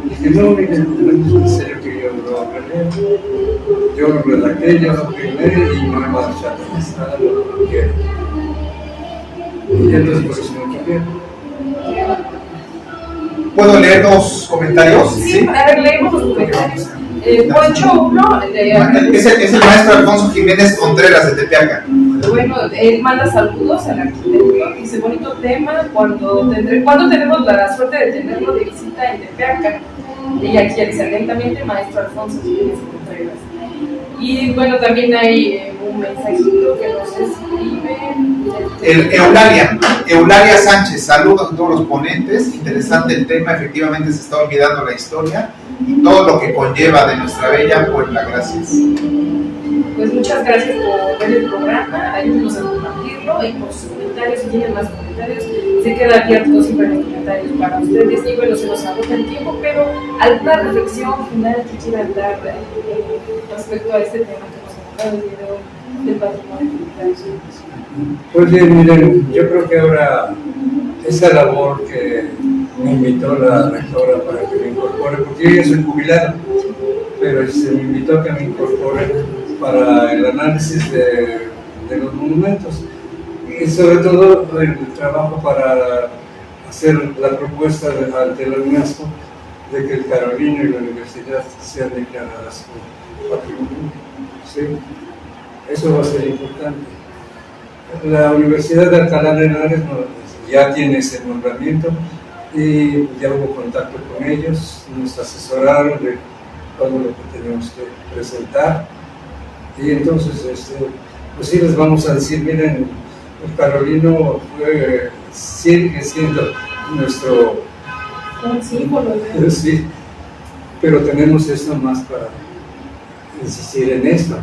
Dije, no, mire, no es en serio que yo lo arreglé. Yo lo redacté, yo lo firmé y no me va a echar nada lo que quiero. Y entonces por eso me cambié. ¿Puedo leer los comentarios? Sí, a ver, leemos los comentarios. Poncho 1, es el maestro Alfonso Jiménez Contreras de Tepeaca. Bueno, él manda saludos al arquitecto, dice bonito tema, cuando tenemos la suerte de tenerlo de visita en Tepeaca. Y aquí ya dice atentamente, maestro Alfonso Jiménez Contreras. Y bueno, también hay un mensajito que nos escribe. Eulalia Sánchez, saludos a todos los ponentes, interesante el tema, efectivamente se está olvidando la historia y todo lo que conlleva de nuestra bella Puebla, gracias. Pues muchas gracias por ver el programa, ayúdenos a compartirlo y por sus comentarios, si tienen más comentarios, se queda abierto siempre los comentarios para ustedes y bueno, se nos agota el tiempo, pero alguna reflexión final que quieran dar respecto a este tema que nos ha tocado el día de hoy del patrimonio cultural. Pues bien, miren, yo creo que ahora esa labor que me invitó la rectora para que incorpore, porque yo ya soy jubilado, pero se me invitó a que me incorpore para el análisis de los monumentos y sobre todo el trabajo para hacer la propuesta ante la UNESCO de que el Carolino y la universidad sean declaradas como patrimonio. ¿Sí? Eso va a ser importante. La Universidad de Alcalá de Henares ya tiene ese nombramiento y ya hubo contacto con ellos, nos asesoraron de todo lo que tenemos que presentar y entonces pues sí les vamos a decir, miren, el Carolino sigue siendo nuestro símbolo, sí, pero tenemos esto más para insistir en esto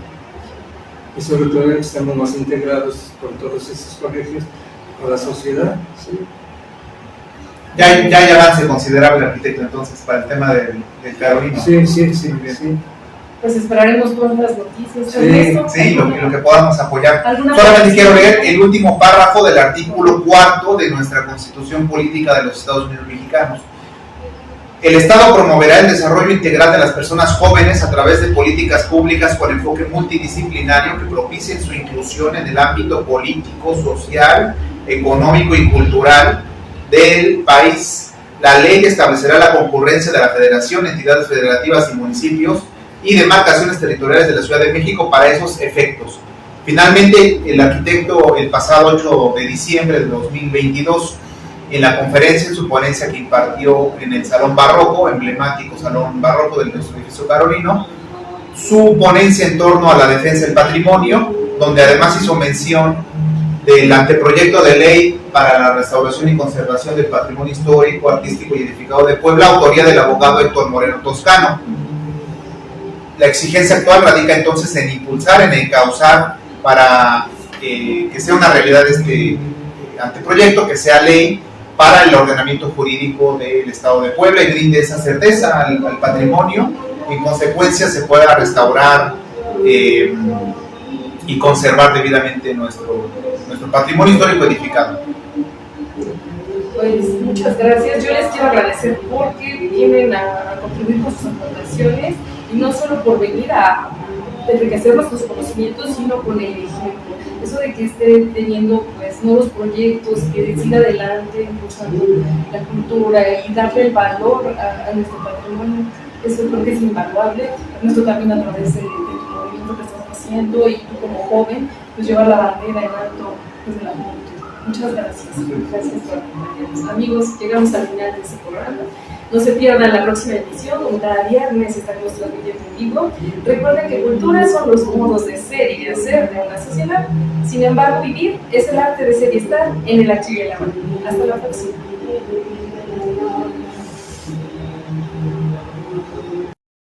y sobre todo estamos más integrados con todos estos colegios a la sociedad. ¿Sí? Ya hay avance considerable, arquitecto, entonces, para el tema del Carolino. Sí. Pues esperaremos prontas noticias. Sí, lo que podamos apoyar. Solamente quiero leer el último párrafo del artículo 4 de nuestra Constitución Política de los Estados Unidos Mexicanos. El Estado promoverá el desarrollo integral de las personas jóvenes a través de políticas públicas con enfoque multidisciplinario que propicien su inclusión en el ámbito político, social, económico y cultural del país. La ley establecerá la concurrencia de la Federación, entidades federativas y municipios y demarcaciones territoriales de la Ciudad de México para esos efectos. Finalmente, el arquitecto el pasado 8 de diciembre de 2022, en la conferencia, en su ponencia que impartió en el Salón Barroco, emblemático Salón Barroco del nuestro edificio Carolino, su ponencia en torno a la defensa del patrimonio, donde además hizo mención del anteproyecto de ley para la restauración y conservación del patrimonio histórico, artístico y edificado de Puebla, autoría del abogado Héctor Moreno Toscano. La exigencia actual radica entonces en impulsar, en encauzar para que sea una realidad este anteproyecto, que sea ley para el ordenamiento jurídico del Estado de Puebla y brinde esa certeza al patrimonio, y en consecuencia se pueda restaurar y conservar debidamente nuestro patrimonio histórico edificado. Pues muchas gracias. Yo les quiero agradecer porque vienen a contribuir con sus aportaciones y no solo por venir a enriquecer nuestros conocimientos, sino con el ejemplo. Eso de que esté teniendo pues nuevos proyectos, que siga adelante impulsando la cultura y darle el valor a nuestro patrimonio, eso creo que es invaluable. Nuestro también a través de tu movimiento que estás haciendo y tú como joven, pues llevar la bandera en alto pues, de la juventud. Muchas gracias. Gracias por acompañarnos. Amigos, llegamos al final de este programa. No se pierdan la próxima emisión, como cada viernes estaremos transmitiendo en vivo. Recuerden que cultura son los modos de ser y de hacer de una sociedad. Sin embargo, vivir es el arte de ser y estar en el aquí y el ahora. Hasta la próxima.